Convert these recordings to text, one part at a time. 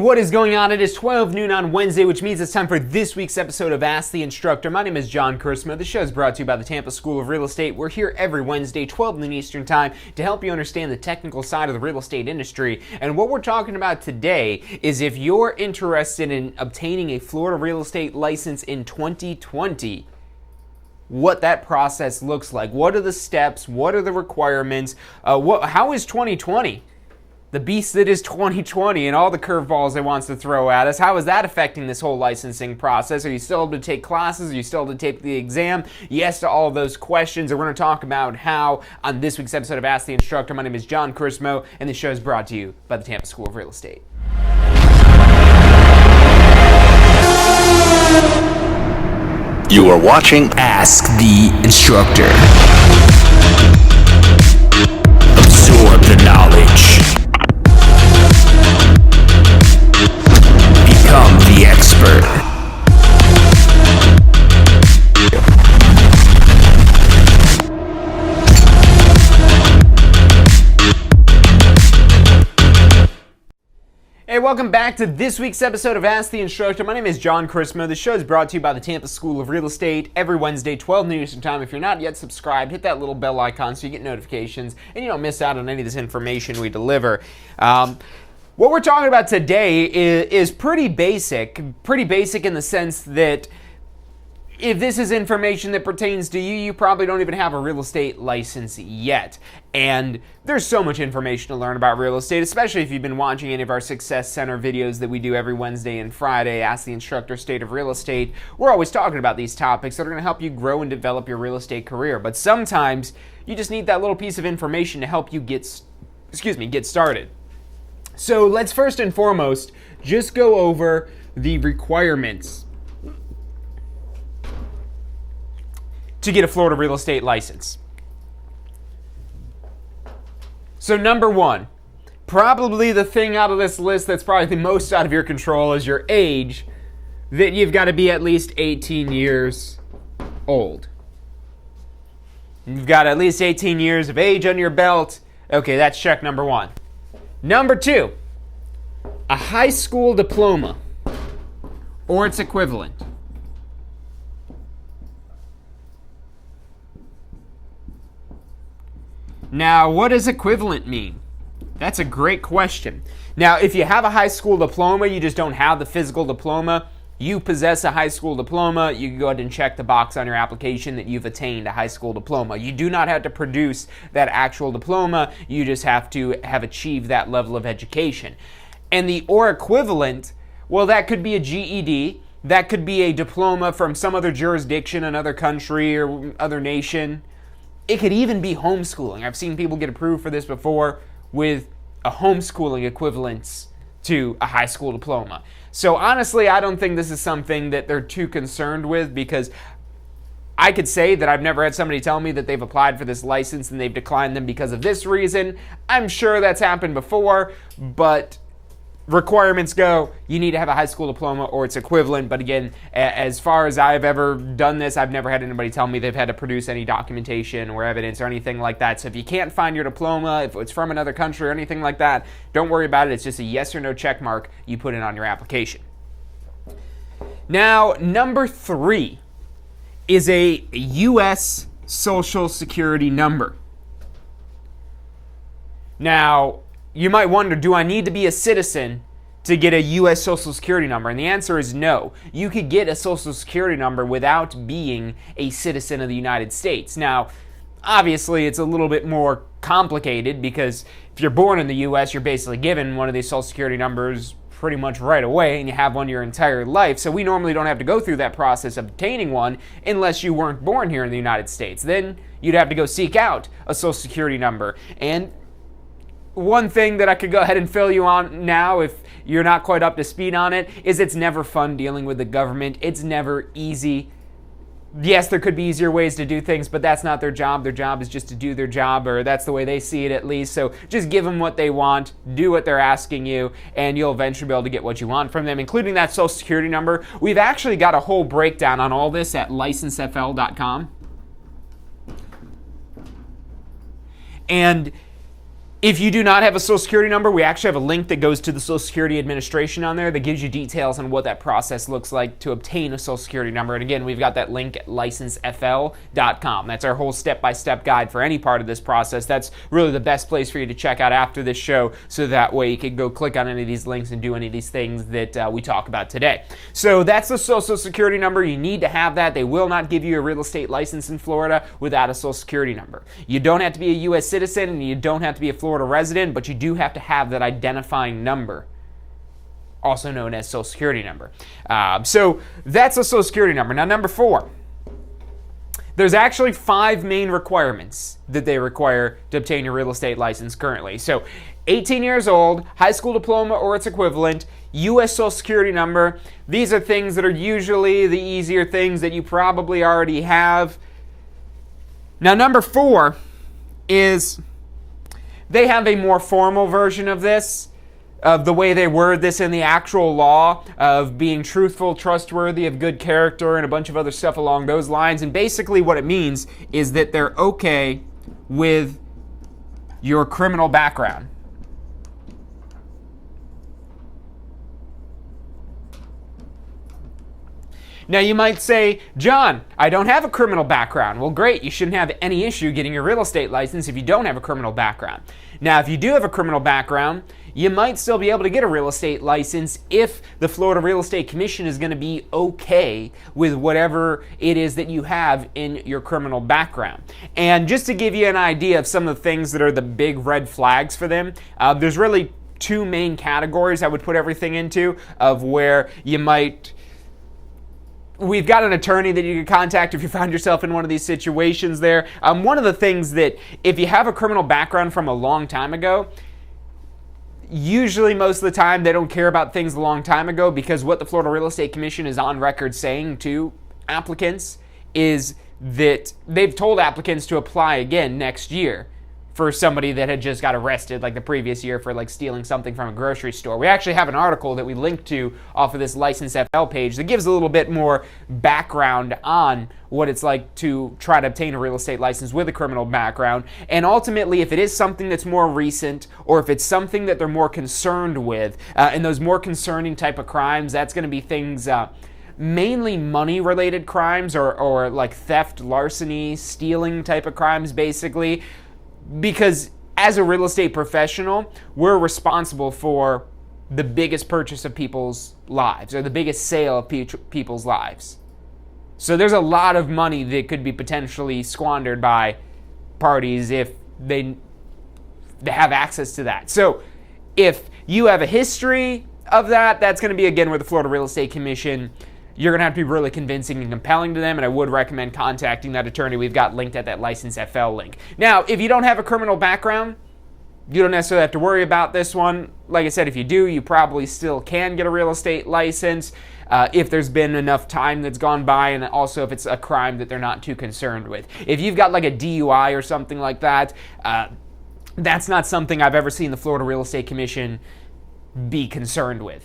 what is going on? It is 12 noon on Wednesday, which means it's time for this week's episode of Ask the Instructor. My name is John Kursma. The show is brought to you by the Tampa School of Real Estate. We're here every Wednesday, 12 noon Eastern Time, to help you understand the technical side of the real estate industry. And what we're talking about today is if you're interested in obtaining a Florida real estate license in 2020, what that process looks like. What are the steps? What are the requirements? How is 2020? The beast that is 2020 and all the curveballs it wants to throw at us. How is that affecting this whole licensing process? Are you still able to take classes? Are you still able to take the exam? Yes to all of those questions. And we're going to talk about how on this week's episode of Ask the Instructor. My name is John Kursmo, and the show is brought to you by the Tampa School of Real Estate. You are watching Ask the Instructor. Absorb the knowledge. Become the expert. Hey, welcome back to this week's episode of Ask the Instructor. My name is John Kursma. The show is brought to you by the Tampa School of Real Estate every Wednesday, 12 noon Eastern Time. If you're not yet subscribed, hit that little bell icon so you get notifications and you don't miss out on any of this information we deliver. What we're talking about today is pretty basic in the sense that if this is information that pertains to you, you probably don't even have a real estate license yet. And there's so much information to learn about real estate, especially if you've been watching any of our Success Center videos that we do every Wednesday and Friday, Ask the Instructor State of Real Estate. We're always talking about these topics that are going to help you grow and develop your real estate career. But sometimes you just need that little piece of information to help you get started. So let's first and foremost just go over the requirements to get a Florida real estate license. So number one, probably the thing out of this list that's probably the most out of your control is your age, that you've got to be at least 18 years old. You've got at least 18 years of age under your belt. Okay, that's check number one. Number two, a high school diploma or its equivalent. Now, what does equivalent mean? That's a great question. Now, if you have a high school diploma, you just don't have the physical diploma, you possess a high school diploma, you can go ahead and check the box on your application that you've attained a high school diploma. You do not have to produce that actual diploma, you just have to have achieved that level of education. And the or equivalent, well, that could be a GED, that could be a diploma from some other jurisdiction, another country or other nation. It could even be homeschooling. I've seen people get approved for this before with a homeschooling equivalence to a high school diploma. So honestly, I don't think this is something that they're too concerned with, because I could say that I've never had somebody tell me that they've applied for this license and they've declined them because of this reason. I'm sure that's happened before, but requirements go, you need to have a high school diploma or its equivalent. But again, as far as I've ever done this, I've never had anybody tell me they've had to produce any documentation or evidence or anything like that. So if you can't find your diploma, if it's from another country or anything like that, don't worry about it. It's just a yes or no check mark you put in on your application. Now, number three is a U.S. Social Security number. Now, you might wonder, do I need to be a citizen to get a U.S. Social Security number? And the answer is no. You could get a Social Security number without being a citizen of the United States. Now, obviously, it's a little bit more complicated, because if you're born in the U.S., you're basically given one of these Social Security numbers pretty much right away, and you have one your entire life. So we normally don't have to go through that process of obtaining one unless you weren't born here in the United States. Then you'd have to go seek out a Social Security number. And one thing that I could go ahead and fill you on now, if you're not quite up to speed on it, is it's never fun dealing with the government. It's never easy. Yes, there could be easier ways to do things, but that's not their job. Their job is just to do their job, or that's the way they see it at least. So just give them what they want, do what they're asking you, and you'll eventually be able to get what you want from them, including that Social Security number. We've actually got a whole breakdown on all this at licensefl.com. And If you do not have a Social Security number, we actually have a link that goes to the Social Security Administration on there that gives you details on what that process looks like to obtain a Social Security number. And again, we've got that link at licensefl.com. That's our whole step-by-step guide for any part of this process. That's really the best place for you to check out after this show, so that way you can go click on any of these links and do any of these things that we talk about today. So that's the Social Security number. You need to have that. They will not give you a real estate license in Florida without a Social Security number. You don't have to be a U.S. citizen, and you don't have to be a Florida resident, but you do have to have that identifying number, also known as Social Security number. So that's a Social Security number. Now, number 4, there's actually 5 main requirements that they require to obtain your real estate license currently. So 18 years old, high school diploma or its equivalent, U.S. Social Security number. These are things that are usually the easier things that you probably already have. Now, number 4 is they have a more formal version of this, of the way they word this in the actual law, of being truthful, trustworthy, of good character, and a bunch of other stuff along those lines. And basically what it means is that they're okay with your criminal background. Now you might say, John, I don't have a criminal background. Well, great, you shouldn't have any issue getting your real estate license if you don't have a criminal background. Now, if you do have a criminal background, you might still be able to get a real estate license if the Florida Real Estate Commission is going to be okay with whatever it is that you have in your criminal background. And just to give you an idea of some of the things that are the big red flags for them, there's really 2 main categories I would put everything into, of where you might... We've got an attorney that you can contact if you find yourself in one of these situations there. One of the things that, if you have a criminal background from a long time ago, usually most of the time they don't care about things a long time ago, because what the Florida Real Estate Commission is on record saying to applicants is that they've told applicants to apply again next year for somebody that had just got arrested like the previous year for like stealing something from a grocery store. We actually have an article that we linked to off of this License FL page that gives a little bit more background on what it's like to try to obtain a real estate license with a criminal background. And ultimately, if it is something that's more recent, or if it's something that they're more concerned with, and those more concerning type of crimes, that's going to be things... mainly money-related crimes, or like theft, larceny, stealing type of crimes, basically. Because as a real estate professional, we're responsible for the biggest purchase of people's lives, or the biggest sale of people's lives. So there's a lot of money that could be potentially squandered by parties if they have access to that. So if you have a history of that, that's going to be, again, where the Florida Real Estate Commission, you're going to have to be really convincing and compelling to them, and I would recommend contacting that attorney we've got linked at that License FL link. Now, if you don't have a criminal background, you don't necessarily have to worry about this one. Like I said, if you do, you probably still can get a real estate license if there's been enough time that's gone by, and also if it's a crime that they're not too concerned with. If you've got like a DUI or something like that, that's not something I've ever seen the Florida Real Estate Commission be concerned with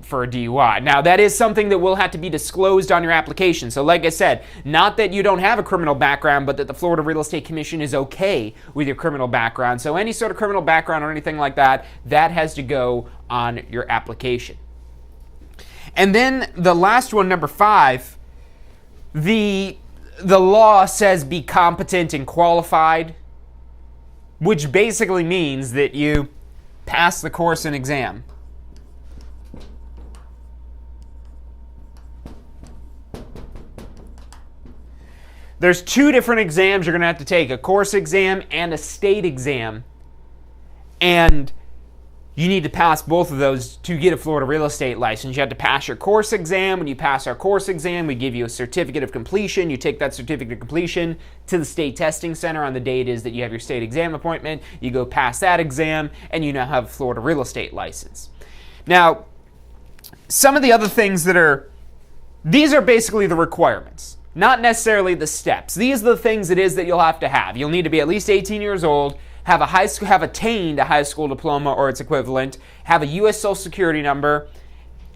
for a DUI. Now, that is something that will have to be disclosed on your application. So like I said, not that you don't have a criminal background, but that the Florida Real Estate Commission is okay with your criminal background. So any sort of criminal background or anything like that, that has to go on your application. And then the last one, number 5, the law says be competent and qualified, which basically means that you pass the course and exam. There's 2 different exams you're going to have to take, a course exam and a state exam. And you need to pass both of those to get a Florida real estate license. You have to pass your course exam. When you pass our course exam, we give you a certificate of completion. You take that certificate of completion to the state testing center on the day it is that you have your state exam appointment. You go pass that exam, and you now have a Florida real estate license. Now, some of the other things these are basically the requirements. Not necessarily the steps. These are the things it is that you'll have to have. You'll need to be at least 18 years old, have attained a high school diploma or its equivalent, have a U.S. Social Security number,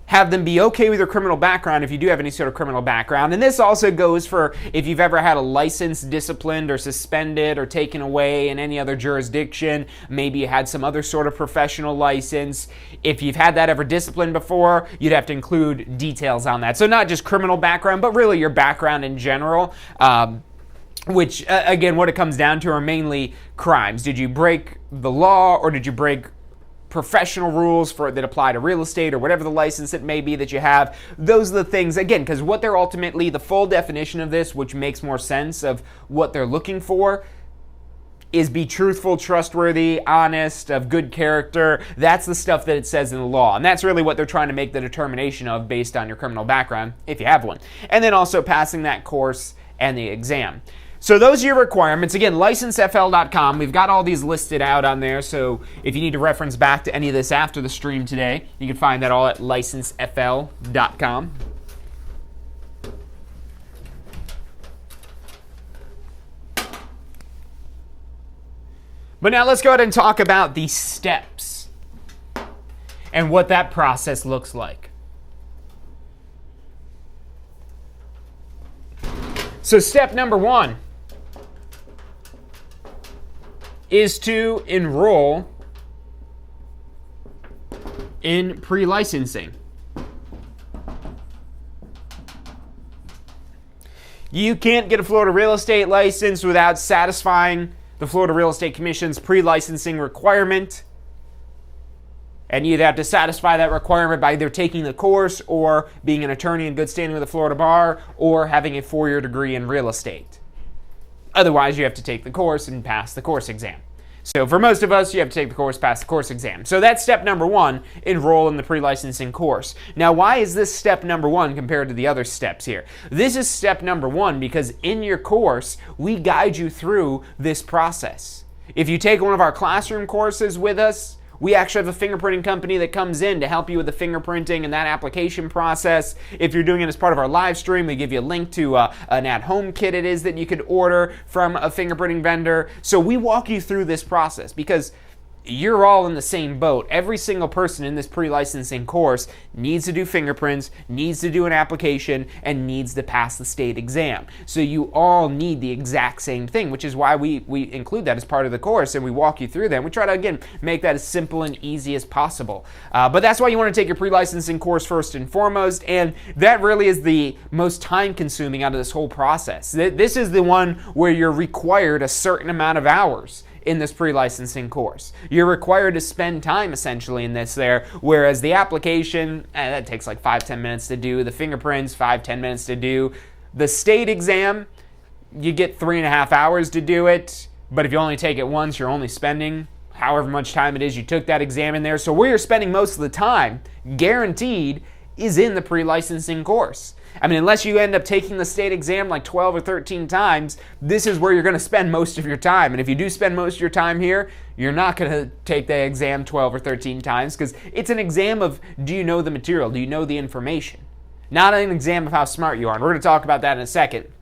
have them be okay with your criminal background if you do have any sort of criminal background. And this also goes for if you've ever had a license disciplined or suspended or taken away in any other jurisdiction. Maybe you had some other sort of professional license. If you've had that ever disciplined before, you'd have to include details on that. So not just criminal background, but really your background in general. Which, again, what it comes down to are mainly crimes. Did you break the law, or did you break professional rules that apply to real estate, or whatever the license it may be that you have? Those are the things, again, because what they're ultimately, the full definition of this, which makes more sense of what they're looking for, is be truthful, trustworthy, honest, of good character. That's the stuff that it says in the law. And that's really what they're trying to make the determination of based on your criminal background, if you have one. And then also passing that course and the exam. So those are your requirements. Again, licensefl.com. We've got all these listed out on there, so if you need to reference back to any of this after the stream today, you can find that all at licensefl.com. But now let's go ahead and talk about the steps and what that process looks like. So step number 1 is to enroll in pre-licensing. You can't get a Florida real estate license without satisfying the Florida Real Estate Commission's pre-licensing requirement. And you either have to satisfy that requirement by either taking the course or being an attorney in good standing with the Florida Bar or having a 4-year degree in real estate. Otherwise, you have to take the course and pass the course exam. So for most of us, you have to take the course, pass the course exam. So that's step number 1, enroll in the pre-licensing course. Now, why is this step number 1 compared to the other steps here? This is step number 1 because in your course, we guide you through this process. If you take one of our classroom courses with us, we actually have a fingerprinting company that comes in to help you with the fingerprinting and that application process. If you're doing it as part of our live stream, we give you a link to an at-home kit it is that you could order from a fingerprinting vendor. So we walk you through this process because you're all in the same boat. Every single person in this pre-licensing course needs to do fingerprints, needs to do an application, and needs to pass the state exam. So you all need the exact same thing, which is why we include that as part of the course and we walk you through that. We try to, again, make that as simple and easy as possible. But that's why you want to take your pre-licensing course first and foremost, and that really is the most time-consuming out of this whole process. This is the one where you're required a certain amount of hours in this pre-licensing course. You're required to spend time essentially in this there, whereas the application, that takes like 5-10 minutes to do. The fingerprints, 5-10 minutes to do. The state exam, you get 3.5 hours to do it, but if you only take it once, you're only spending however much time it is you took that exam in there. So where you're spending most of the time, guaranteed, is in the pre-licensing course. I mean, unless you end up taking the state exam like 12 or 13 times, this is where you're going to spend most of your time. And if you do spend most of your time here, you're not going to take the exam 12 or 13 times because it's an exam of, do you know the material? Do you know the information? Not an exam of how smart you are. And we're going to talk about that in a second.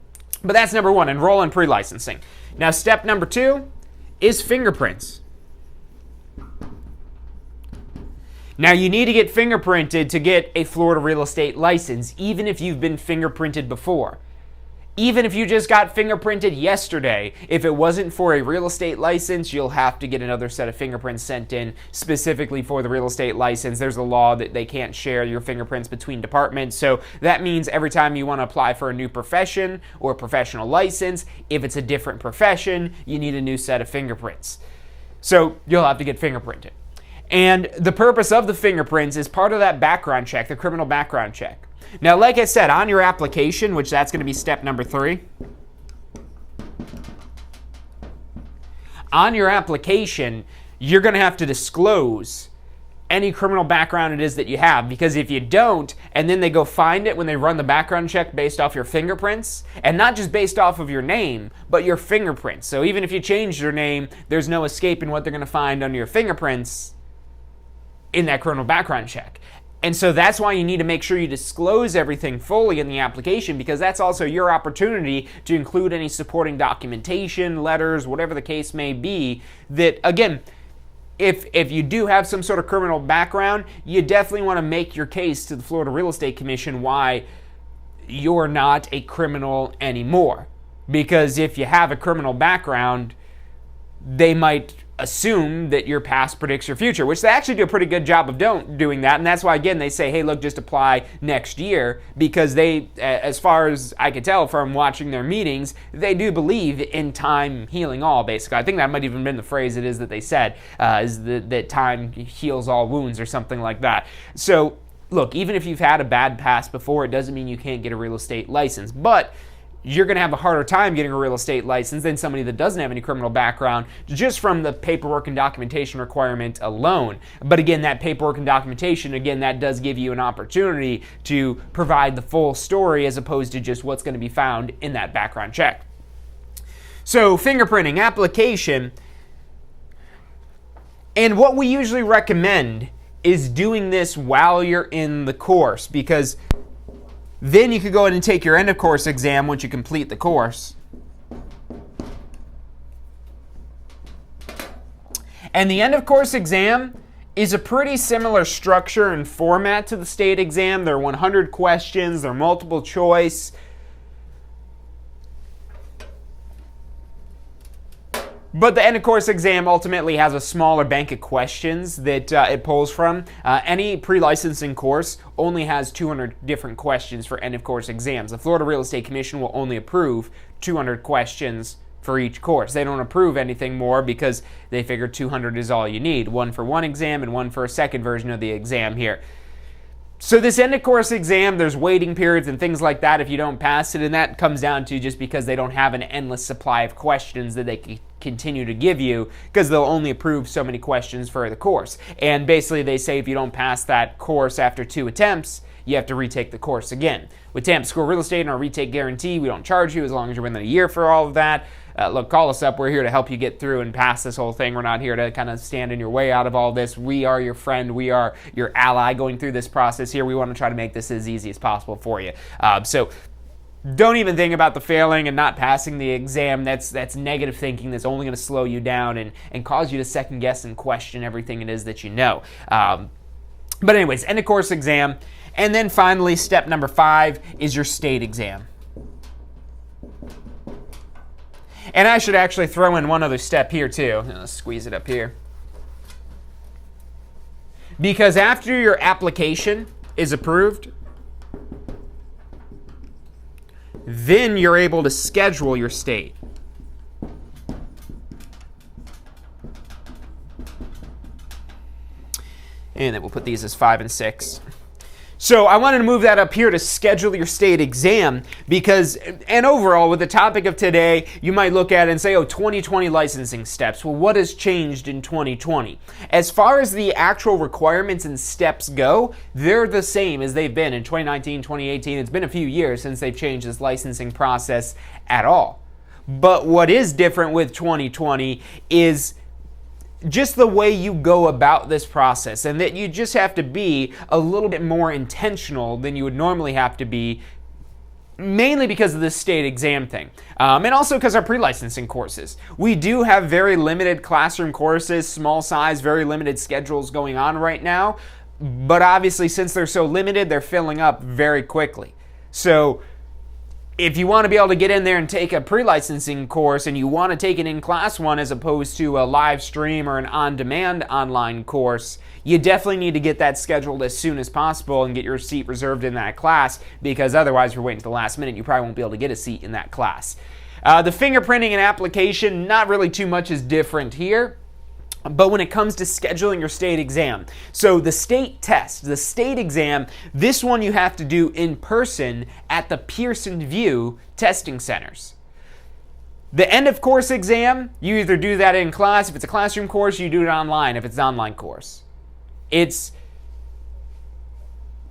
But that's number 1, enroll in pre-licensing. Now, step number 2 is fingerprints. Now, you need to get fingerprinted to get a Florida real estate license, even if you've been fingerprinted before. Even if you just got fingerprinted yesterday, if it wasn't for a real estate license, you'll have to get another set of fingerprints sent in specifically for the real estate license. There's a law that they can't share your fingerprints between departments. So that means every time you want to apply for a new profession or a professional license, if it's a different profession, you need a new set of fingerprints. So you'll have to get fingerprinted. And the purpose of the fingerprints is part of that background check, the criminal background check. Now, like I said, on your application, which that's going to be step number 3, on your application, you're going to have to disclose any criminal background it is that you have, because if you don't, and then they go find it when they run the background check based off your fingerprints, and not just based off of your name, but your fingerprints. So even if you change your name, there's no escaping what they're going to find under your fingerprints in that criminal background check. And so that's why you need to make sure you disclose everything fully in the application, because that's also your opportunity to include any supporting documentation, letters, whatever the case may be, that, again, if you do have some sort of criminal background, you definitely want to make your case to the Florida Real Estate Commission why you're not a criminal anymore. Because if you have a criminal background, they might assume that your past predicts your future, which they actually do a pretty good job of doing that. And that's why, again, they say, hey, look, just apply next year, because they, as far as I could tell from watching their meetings, they do believe in time healing all, basically. I think that might even been the phrase it is that they said, is that time heals all wounds or something like that. So, look, even if you've had a bad past before, it doesn't mean you can't get a real estate license. But you're going to have a harder time getting a real estate license than somebody that doesn't have any criminal background, just from the paperwork and documentation requirement alone. But again, that paperwork and documentation, again, that does give you an opportunity to provide the full story as opposed to just what's going to be found in that background check. So, fingerprinting, application, and what we usually recommend is doing this while you're in the course, because then you could go ahead and take your end of course exam once you complete the course. And the end of course exam is a pretty similar structure and format to the state exam. There are 100 questions, they're multiple choice. But the end of course exam ultimately has a smaller bank of questions that it pulls from. Any pre-licensing course only has 200 different questions for end of course exams. The Florida Real Estate Commission will only approve 200 questions for each course. They don't approve anything more because they figure 200 is all you need. One for one exam and one for a second version of the exam here. So this end of course exam, there's waiting periods and things like that if you don't pass it, and that comes down to just because they don't have an endless supply of questions that they can continue to give you, because they'll only approve so many questions for the course. And basically they say if you don't pass that course after 2 attempts, you have to retake the course again. With Tampa School Real Estate and our retake guarantee, we don't charge you as long as you're within a year for all of that. Look, call us up. We're here to help you get through and pass this whole thing. We're not here to kind of stand in your way out of all this. We are your friend. We are your ally going through this process here. We want to try to make this as easy as possible for you. So don't even think about the failing and not passing the exam. That's negative thinking. That's only going to slow you down and cause you to second guess and question everything it is that you know. But anyways, end of course exam. And then finally, step number 5 is your state exam. And I should actually throw in one other step here too. Let's squeeze it up here. Because after your application is approved, then you're able to schedule your state. And then we'll put these as 5 and 6. So I wanted to move that up here to schedule your state exam because, and overall with the topic of today, you might look at it and say, oh, 2020 licensing steps. Well, what has changed in 2020? As far as the actual requirements and steps go, they're the same as they've been in 2019, 2018. It's been a few years since they've changed this licensing process at all. But what is different with 2020 is just the way you go about this process, and that you just have to be a little bit more intentional than you would normally have to be, mainly because of this state exam thing. And also because our pre-licensing courses. We do have very limited classroom courses, small size, very limited schedules going on right now, but obviously since they're so limited, they're filling up very quickly. So if you want to be able to get in there and take a pre-licensing course and you want to take it in class one as opposed to a live stream or an on-demand online course, you definitely need to get that scheduled as soon as possible and get your seat reserved in that class, because otherwise if you're waiting to the last minute, you probably won't be able to get a seat in that class. The fingerprinting and application, not really too much is different here. But when it comes to scheduling your state exam, so the state test, the state exam, this one you have to do in person at the Pearson VUE testing centers. The end of course exam, you either do that in class. If it's a classroom course, you do it online if it's an online course.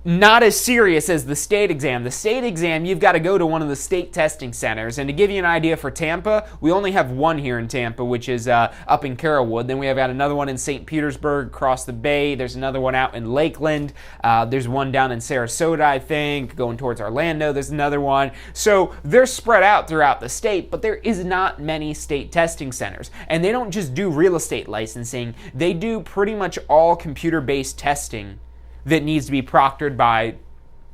not as serious as the state exam. The state exam, you've got to go to one of the state testing centers. And to give you an idea for Tampa, we only have one here in Tampa, which is up in Carrollwood. Then we have got another one in St. Petersburg, across the bay. There's another one out in Lakeland. There's one down in Sarasota, I think, going towards Orlando. There's another one. So they're spread out throughout the state, but there is not many state testing centers. And they don't just do real estate licensing. They do pretty much all computer-based testing that needs to be proctored by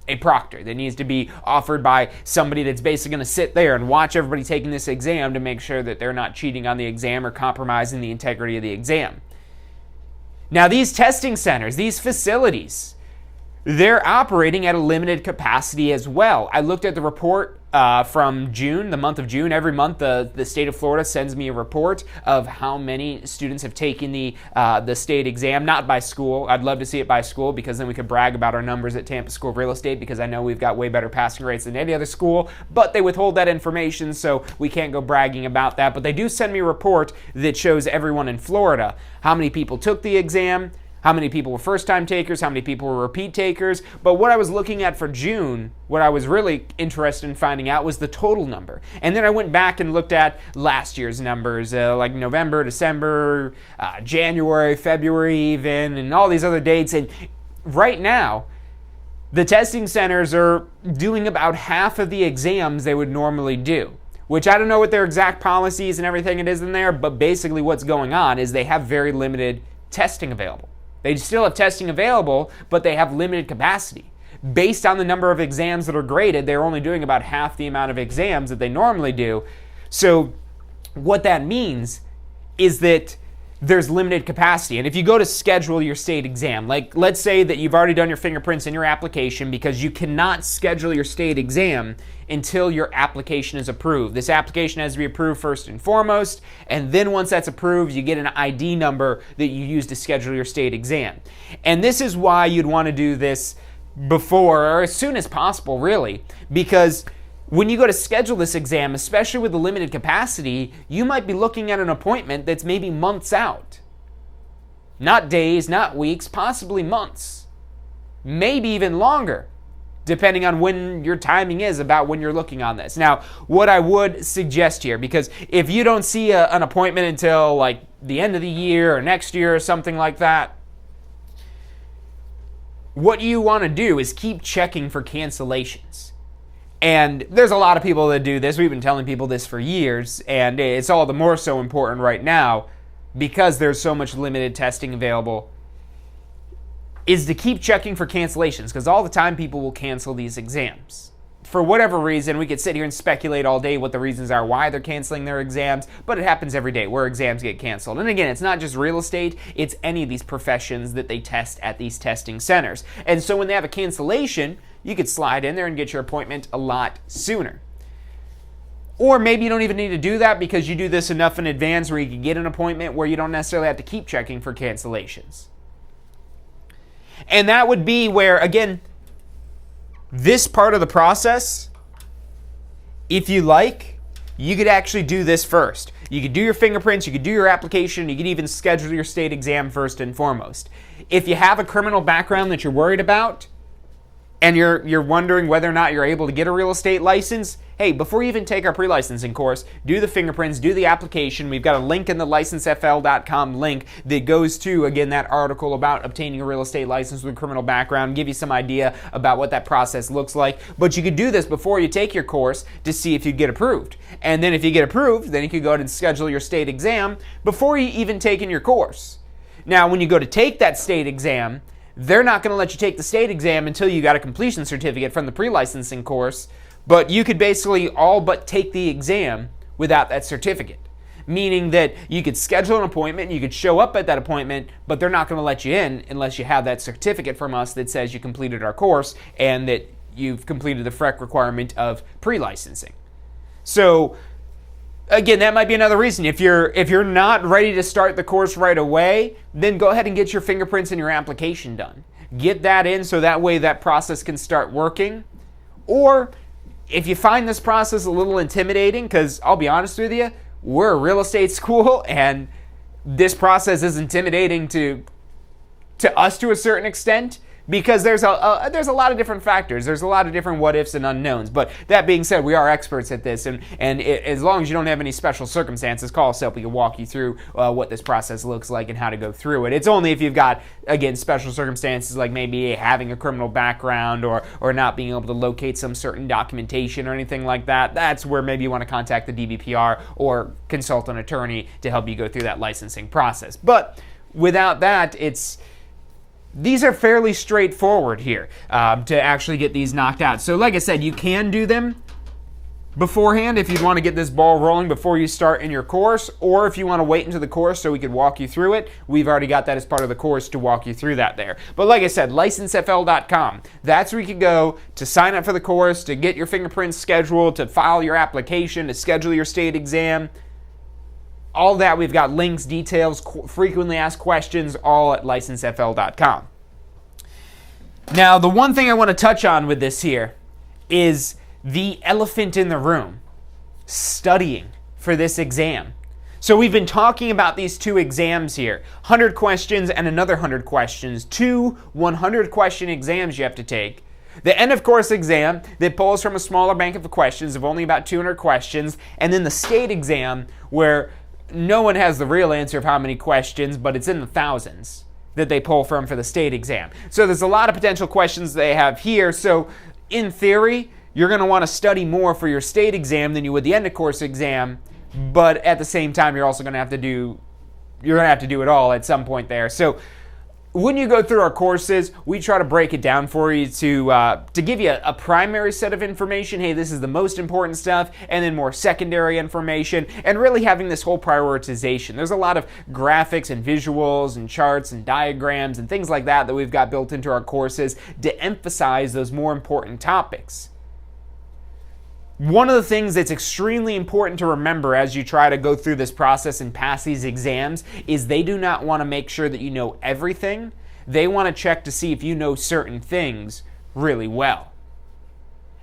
a proctor, that needs to be offered by somebody that's basically going to sit there and watch everybody taking this exam to make sure that they're not cheating on the exam or compromising the integrity of the exam. Now, these testing centers, these facilities, they're operating at a limited capacity as well. I looked at the report from June, the month of June. Every month, the state of Florida sends me a report of how many students have taken the state exam, not by school. I'd love to see it by school because then we could brag about our numbers at Tampa School of Real Estate because I know we've got way better passing rates than any other school, but they withhold that information, so we can't go bragging about that. But they do send me a report that shows everyone in Florida how many people took the exam, how many people were first-time takers, how many people were repeat takers. But what I was looking at for June, what I was really interested in finding out was the total number. And then I went back and looked at last year's numbers, like November, December, January, February even, and all these other dates. And right now, the testing centers are doing about half of the exams they would normally do, which I don't know what their exact policies and everything it is in there, but basically what's going on is they have very limited testing available. They still have testing available, but they have limited capacity. Based on the number of exams that are graded, they're only doing about half the amount of exams that they normally do. So what that means is that there's limited capacity. And if you go to schedule your state exam, like let's say that you've already done your fingerprints in your application because you cannot schedule your state exam until your application is approved. This application has to be approved first and foremost, and then once that's approved, you get an ID number that you use to schedule your state exam. And this is why you'd want to do this before, or as soon as possible, really, because when you go to schedule this exam, especially with the limited capacity, you might be looking at an appointment that's maybe months out. Not days, not weeks, possibly months. Maybe even longer, depending on when your timing is about when you're looking on this. Now, what I would suggest here, because if you don't see an appointment until like the end of the year or next year or something like that, what you want to do is keep checking for cancellations. And there's a lot of people that do this. We've been telling people this for years, and it's all the more so important right now because there's so much limited testing available, is to keep checking for cancellations, because all the time people will cancel these exams. For whatever reason, we could sit here and speculate all day what the reasons are why they're canceling their exams, but it happens every day where exams get canceled. And again, it's not just real estate, it's any of these professions that they test at these testing centers. And so when they have a cancellation, you could slide in there and get your appointment a lot sooner. Or maybe you don't even need to do that because you do this enough in advance where you can get an appointment where you don't necessarily have to keep checking for cancellations. And that would be where, again, this part of the process, if you like, you could actually do this first. You could do your fingerprints, you could do your application, you could even schedule your state exam first and foremost. If you have a criminal background that you're worried about, and you're wondering whether or not you're able to get a real estate license, hey, before you even take our pre-licensing course, do the fingerprints, do the application. We've got a link in the licensefl.com link that goes to, again, that article about obtaining a real estate license with a criminal background, give you some idea about what that process looks like. But you could do this before you take your course to see if you get approved. And then if you get approved, then you could go ahead and schedule your state exam before you even take in your course. Now, when you go to take that state exam, they're not going to let you take the state exam until you got a completion certificate from the pre-licensing course, but you could basically all but take the exam without that certificate. Meaning that you could schedule an appointment, you could show up at that appointment, but they're not going to let you in unless you have that certificate from us that says you completed our course and that you've completed the FREC requirement of pre-licensing. So, again, that might be another reason. If you're not ready to start the course right away, then go ahead and get your fingerprints and your application done. Get that in so that way that process can start working. Or if you find this process a little intimidating, because I'll be honest with you, we're a real estate school and this process is intimidating to us to a certain extent, because there's a lot of different factors. There's a lot of different what ifs and unknowns. But that being said, we are experts at this, and as long as you don't have any special circumstances, call us up. We can walk you through what this process looks like and how to go through it. It's only if you've got, again, special circumstances like maybe having a criminal background or not being able to locate some certain documentation or anything like that. That's where maybe you want to contact the DBPR or consult an attorney to help you go through that licensing process. But without that, these are fairly straightforward here to actually get these knocked out. So like I said, you can do them beforehand if you'd want to get this ball rolling before you start in your course, or if you want to wait into the course so we could walk you through it. We've already got that as part of the course to walk you through that there. But like I said, licensefl.com. That's where you can go to sign up for the course, to get your fingerprints scheduled, to file your application, to schedule your state exam. All that, we've got links, details, frequently asked questions, all at licensefl.com. Now, the one thing I want to touch on with this here is the elephant in the room, studying for this exam. So we've been talking about these two exams here, 100 questions and another 100 questions, two 100-question exams you have to take. The end of course exam that pulls from a smaller bank of questions of only about 200 questions, and then the state exam where no one has the real answer of how many questions, but it's in the thousands that they pull from for the state exam. So there's a lot of potential questions they have here. So in theory, you're going to want to study more for your state exam than you would the end of course exam, but at the same time, you're also going to have to do it all at some point there. So when you go through our courses, we try to break it down for you to give you a primary set of information. Hey, this is the most important stuff, and then more secondary information, and really having this whole prioritization. There's a lot of graphics and visuals and charts and diagrams and things like that we've got built into our courses to emphasize those more important topics. One of the things that's extremely important to remember as you try to go through this process and pass these exams is they do not want to make sure that you know everything. They want to check to see if you know certain things really well.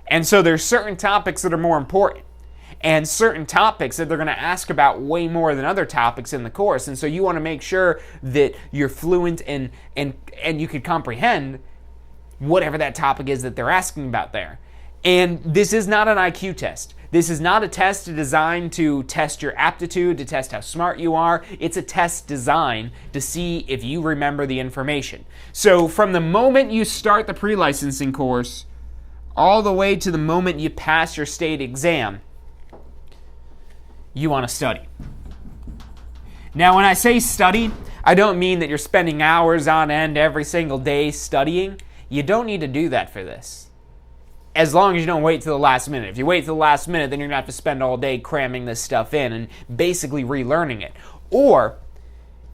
And so there's certain topics that are more important and certain topics that they're going to ask about way more than other topics in the course. And so you want to make sure that you're fluent and you can comprehend whatever that topic is that they're asking about there. And this is not an IQ test. This is not a test designed to test your aptitude, to test how smart you are. It's a test designed to see if you remember the information. So from the moment you start the pre-licensing course, all the way to the moment you pass your state exam, you want to study. Now, when I say study, I don't mean that you're spending hours on end every single day studying. You don't need to do that for this, as long as you don't wait till the last minute. If you wait till the last minute, then you're going to have to spend all day cramming this stuff in and basically relearning it. Or,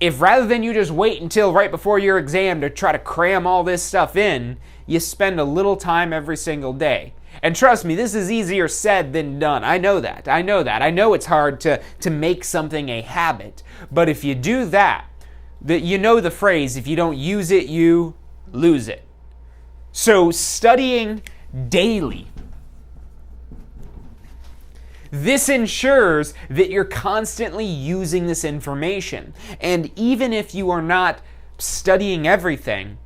if rather than you just wait until right before your exam to try to cram all this stuff in, you spend a little time every single day. And trust me, this is easier said than done. I know that. I know it's hard to make something a habit. But if you do that, you know the phrase, if you don't use it, you lose it. So studying daily. This ensures that you're constantly using this information. And even if you are not studying everything,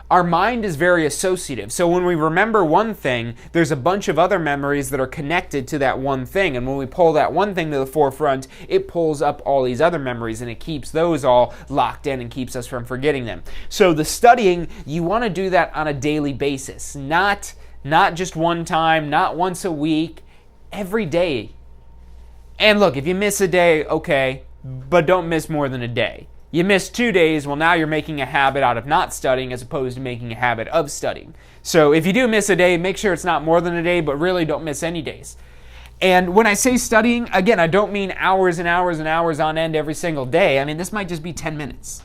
our mind is very associative. So when we remember one thing, there's a bunch of other memories that are connected to that one thing. And when we pull that one thing to the forefront, it pulls up all these other memories and it keeps those all locked in and keeps us from forgetting them. So the studying, you want to do that on a daily basis, not just one time, not once a week, every day. And look, if you miss a day, okay, but don't miss more than a day. You miss 2 days, well, now you're making a habit out of not studying as opposed to making a habit of studying. So if you do miss a day, make sure it's not more than a day, but really don't miss any days. And when I say studying, again, I don't mean hours and hours and hours on end every single day. I mean, this might just be 10 minutes.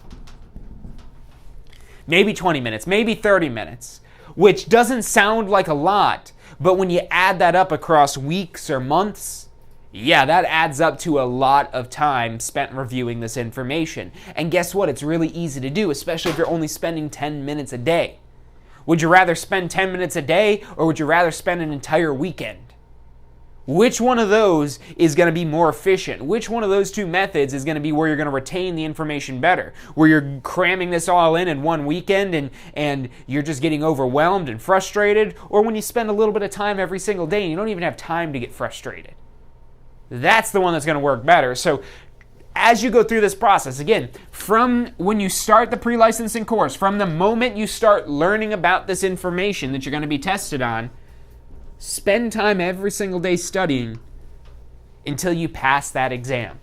Maybe 20 minutes, maybe 30 minutes. Which doesn't sound like a lot, but when you add that up across weeks or months, yeah, that adds up to a lot of time spent reviewing this information. And guess what? It's really easy to do, especially if you're only spending 10 minutes a day. Would you rather spend 10 minutes a day, or would you rather spend an entire weekend? Which one of those is going to be more efficient? Which one of those two methods is going to be where you're going to retain the information better? Where you're cramming this all in one weekend and you're just getting overwhelmed and frustrated? Or when you spend a little bit of time every single day and you don't even have time to get frustrated? That's the one that's going to work better. So as you go through this process, again, from when you start the pre-licensing course, from the moment you start learning about this information that you're going to be tested on, spend time every single day studying until you pass that exam.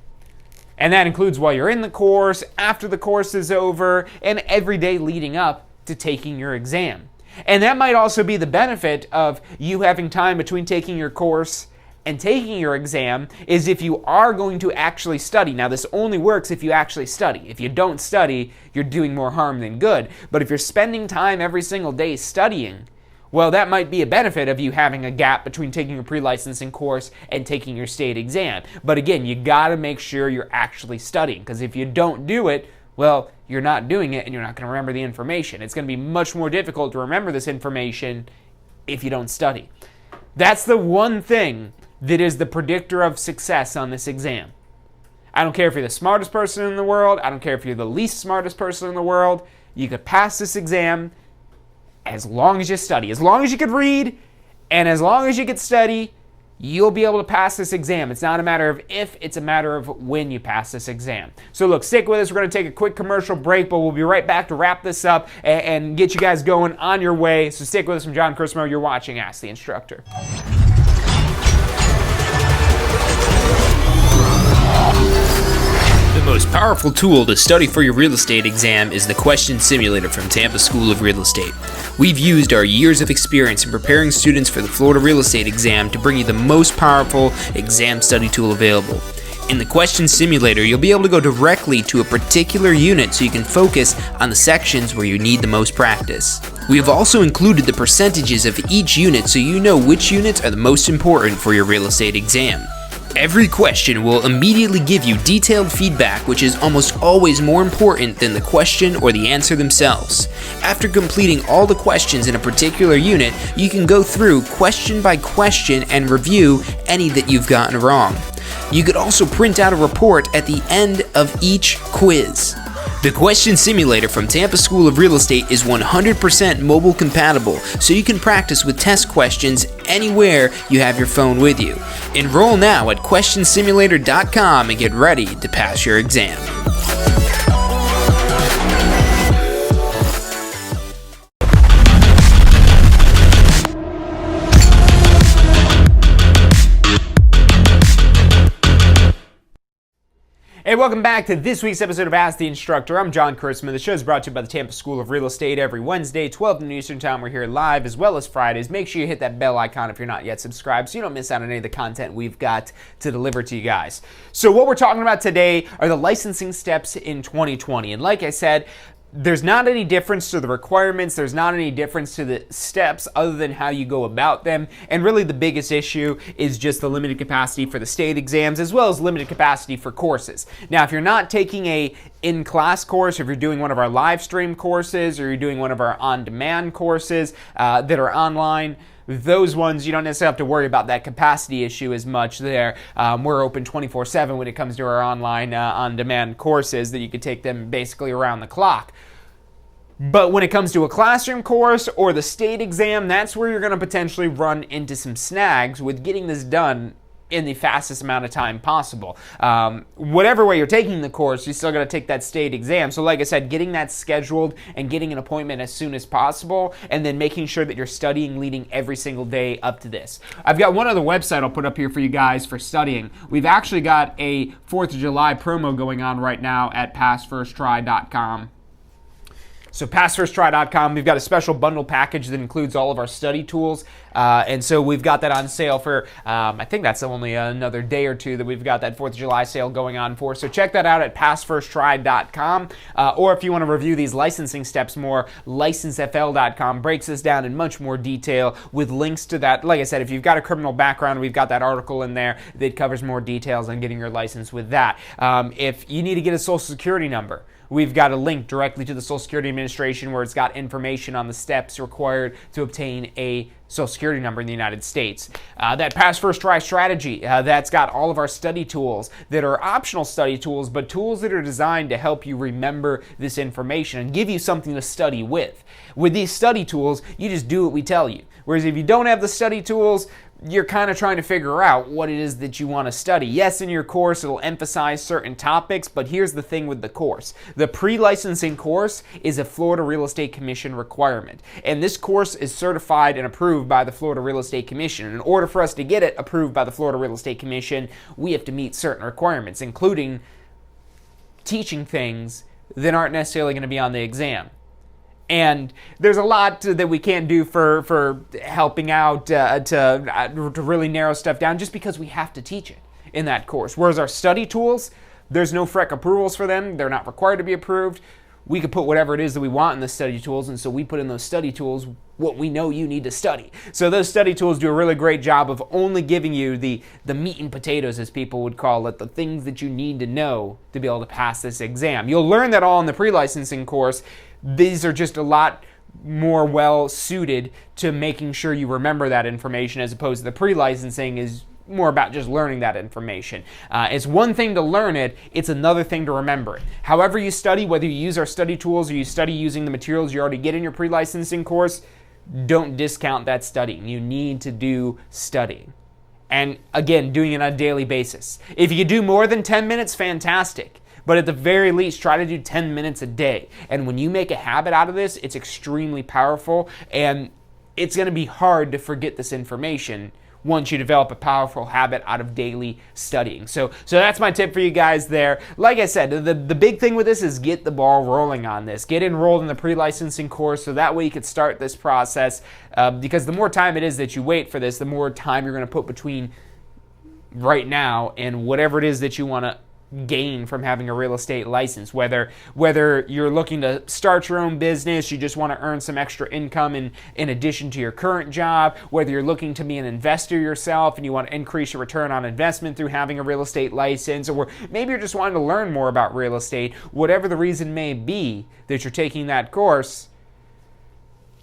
And that includes while you're in the course, after the course is over, and every day leading up to taking your exam. And that might also be the benefit of you having time between taking your course and taking your exam, is if you are going to actually study. Now, this only works if you actually study. If you don't study, you're doing more harm than good. But if you're spending time every single day studying, well, that might be a benefit of you having a gap between taking a pre-licensing course and taking your state exam. But again, you got to make sure you're actually studying, because if you don't do it, well, you're not doing it and you're not going to remember the information. It's going to be much more difficult to remember this information if you don't study. That's the one thing that is the predictor of success on this exam. I don't care if you're the smartest person in the world. I don't care if you're the least smartest person in the world. You could pass this exam as long as you study. As long as you could read and as long as you could study, you'll be able to pass this exam. It's not a matter of if, it's a matter of when you pass this exam. So look, stick with us. We're going to take a quick commercial break, but we'll be right back to wrap this up and get you guys going on your way. So stick with us. From John Christmo. You're watching Ask the Instructor. The most powerful tool to study for your real estate exam is the Question Simulator from Tampa School of Real Estate. We've used our years of experience in preparing students for the Florida real estate exam to bring you the most powerful exam study tool available. In the Question Simulator, you'll be able to go directly to a particular unit so you can focus on the sections where you need the most practice. We have also included the percentages of each unit so you know which units are the most important for your real estate exam. Every question will immediately give you detailed feedback, which is almost always more important than the question or the answer themselves. After completing all the questions in a particular unit, you can go through question by question and review any that you've gotten wrong. You could also print out a report at the end of each quiz. The Question Simulator from Tampa School of Real Estate is 100% mobile compatible, so you can practice with test questions anywhere you have your phone with you. Enroll now at questionsimulator.com and get ready to pass your exam. Hey, welcome back to this week's episode of Ask the Instructor. I'm John Kurtzman. The show is brought to you by the Tampa School of Real Estate every Wednesday, 12 noon Eastern Time. We're here live as well as Fridays. Make sure you hit that bell icon if you're not yet subscribed so you don't miss out on any of the content we've got to deliver to you guys. So what we're talking about today are the licensing steps in 2020. And like I said, there's not any difference to the requirements. There's not any difference to the steps other than how you go about them. And really the biggest issue is just the limited capacity for the state exams as well as limited capacity for courses. Now, if you're not taking a in-class course, if you're doing one of our live stream courses or you're doing one of our on-demand courses that are online, those ones, you don't necessarily have to worry about that capacity issue as much there. We're open 24/7 when it comes to our online on-demand courses that you could take them basically around the clock. But when it comes to a classroom course or the state exam, that's where you're going to potentially run into some snags with getting this done in the fastest amount of time possible. Whatever way you're taking the course, you still got to take that state exam. So like I said, getting that scheduled and getting an appointment as soon as possible, and then making sure that you're studying leading every single day up to this. I've got one other website I'll put up here for you guys for studying. We've actually got a 4th of July promo going on right now at passfirsttry.com. So passfirsttry.com, we've got a special bundle package that includes all of our study tools. And so we've got that on sale for, I think that's only another day or two that we've got that 4th of July sale going on for. So check that out at passfirsttry.com. Or if you want to review these licensing steps more, licensefl.com breaks this down in much more detail with links to that. Like I said, if you've got a criminal background, we've got that article in there that covers more details on getting your license with that. If you need to get a social security number, we've got a link directly to the Social Security Administration where it's got information on the steps required to obtain a Social Security number in the United States. That Pass First Try strategy, that's got all of our study tools that are optional study tools, but tools that are designed to help you remember this information and give you something to study with. With these study tools, you just do what we tell you. Whereas if you don't have the study tools, you're kind of trying to figure out what it is that you want to study. Yes, in your course, it'll emphasize certain topics, but here's the thing with the course. The pre-licensing course is a Florida Real Estate Commission requirement, and this course is certified and approved by the Florida Real Estate Commission. In order for us to get it approved by the Florida Real Estate Commission, we have to meet certain requirements, including teaching things that aren't necessarily going to be on the exam. And there's a lot that we can't do for helping out to really narrow stuff down just because we have to teach it in that course. Whereas our study tools, there's no FREC approvals for them. They're not required to be approved. We could put whatever it is that we want in the study tools, and so we put in those study tools what we know you need to study. So those study tools do a really great job of only giving you the meat and potatoes, as people would call it, the things that you need to know to be able to pass this exam. You'll learn that all in the pre-licensing course. These are just a lot more well suited to making sure you remember that information, as opposed to the pre-licensing is more about just learning that information. It's one thing to learn it, it's another thing to remember it. However you study, whether you use our study tools or you study using the materials you already get in your pre-licensing course, don't discount that studying. You need to do studying. And again, doing it on a daily basis. If you could do more than 10 minutes, fantastic. But at the very least, try to do 10 minutes a day. And when you make a habit out of this, it's extremely powerful, and it's going to be hard to forget this information once you develop a powerful habit out of daily studying. So that's my tip for you guys there. Like I said, the big thing with this is get the ball rolling on this. Get enrolled in the pre-licensing course so that way you can start this process, because the more time it is that you wait for this, the more time you're going to put between right now and whatever it is that you want to gain from having a real estate license. Whether you're looking to start your own business, you just want to earn some extra income in addition to your current job, whether you're looking to be an investor yourself and you want to increase your return on investment through having a real estate license, or maybe you're just wanting to learn more about real estate, whatever the reason may be that you're taking that course,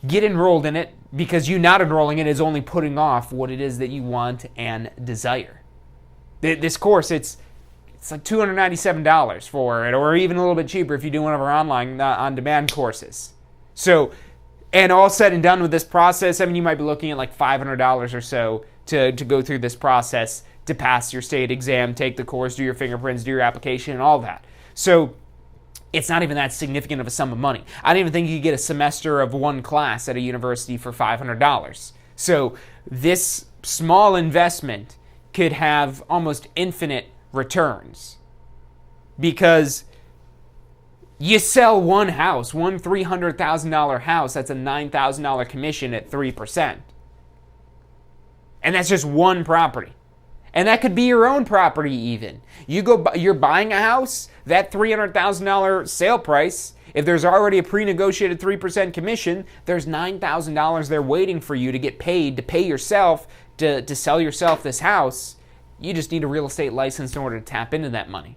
get enrolled in it, because you not enrolling in it is only putting off what it is that you want and desire. This course, it's like $297 for it, or even a little bit cheaper if you do one of our online on-demand courses. So, and all said and done with this process, I mean, you might be looking at like $500 or so to go through this process to pass your state exam, take the course, do your fingerprints, do your application, and all that. So it's not even that significant of a sum of money. I don't even think you could get a semester of one class at a university for $500. So this small investment could have almost infinite returns, because you sell one house, one $300,000 house, that's a $9,000 commission at 3%. And that's just one property. And that could be your own property even. You're buying a house, that $300,000 sale price, if there's already a pre-negotiated 3% commission, there's $9,000 there waiting for you to get paid, to pay yourself, to sell yourself this house. You just need a real estate license in order to tap into that money.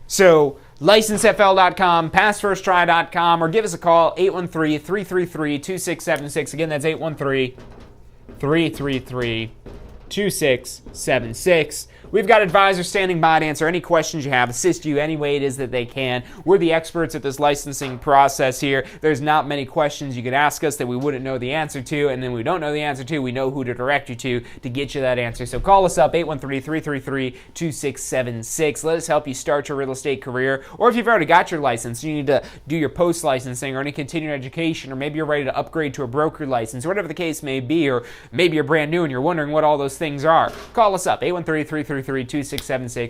So, licensefl.com, passfirsttry.com, or give us a call, 813-333-2676. Again, that's 813-333-2676. We've got advisors standing by to answer any questions you have, assist you any way it is that they can. We're the experts at this licensing process here. There's not many questions you could ask us that we wouldn't know the answer to, and then we don't know the answer to, we know who to direct you to get you that answer. So call us up, 813-333-2676. Let us help you start your real estate career. Or if you've already got your license, you need to do your post-licensing or any continuing education, or maybe you're ready to upgrade to a broker license, or whatever the case may be, or maybe you're brand new and you're wondering what all those things are. Call us up, 813-333-2676.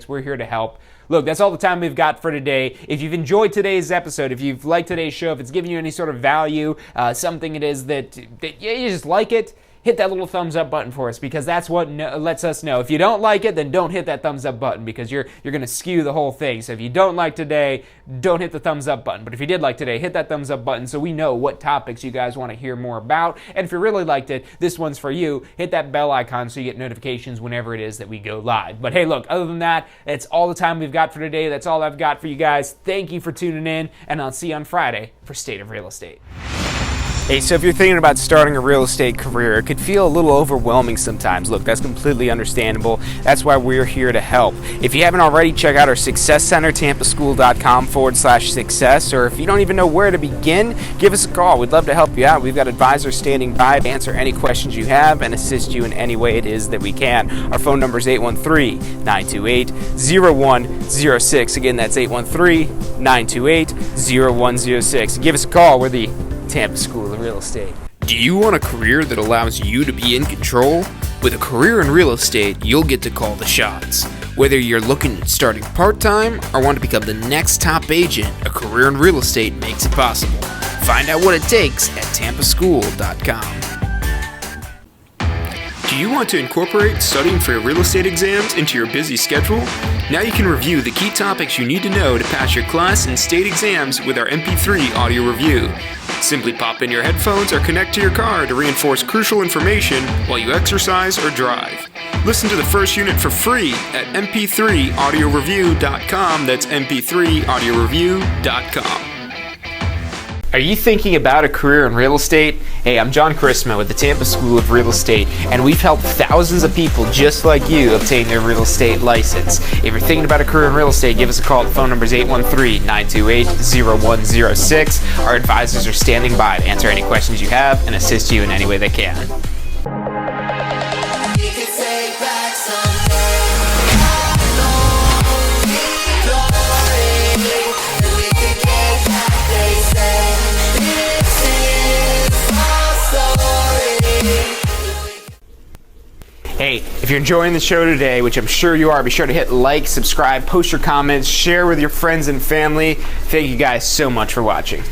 We're here to help. Look, that's all the time we've got for today. If you've enjoyed today's episode, if you've liked today's show, if it's giving you any sort of value, something it is that you just like it, hit that little thumbs up button for us, because that's what lets us know. If you don't like it, then don't hit that thumbs up button, because you're going to skew the whole thing. So if you don't like today, don't hit the thumbs up button. But if you did like today, hit that thumbs up button so we know what topics you guys want to hear more about. And if you really liked it, this one's for you. Hit that bell icon so you get notifications whenever it is that we go live. But hey, look, other than that, that's all the time we've got for today. That's all I've got for you guys. Thank you for tuning in, and I'll see you on Friday for State of Real Estate. Hey, so if you're thinking about starting a real estate career, it could feel a little overwhelming sometimes. Look, that's completely understandable. That's why we're here to help. If you haven't already, check out our Success Center, tampaschool.com/success. Or if you don't even know where to begin, give us a call. We'd love to help you out. We've got advisors standing by to answer any questions you have and assist you in any way it is that we can. Our phone number is 813-928-0106. Again, that's 813-928-0106. Give us a call. We're the Tampa School of Real Estate. Do you want a career that allows you to be in control? With a career in real estate, you'll get to call the shots. Whether you're looking at starting part-time or want to become the next top agent, a career in real estate makes it possible. Find out what it takes at tampaschool.com. Do you want to incorporate studying for your real estate exams into your busy schedule? Now you can review the key topics you need to know to pass your class and state exams with our MP3 audio review. Simply pop in your headphones or connect to your car to reinforce crucial information while you exercise or drive. Listen to the first unit for free at mp3audioreview.com. That's mp3audioreview.com. Are you thinking about a career in real estate? Hey, I'm John Chrisma with the Tampa School of Real Estate, and we've helped thousands of people just like you obtain their real estate license. If you're thinking about a career in real estate, give us a call. The phone number is 813-928-0106. Our advisors are standing by to answer any questions you have and assist you in any way they can. Hey, if you're enjoying the show today, which I'm sure you are, be sure to hit like, subscribe, post your comments, share with your friends and family. Thank you guys so much for watching.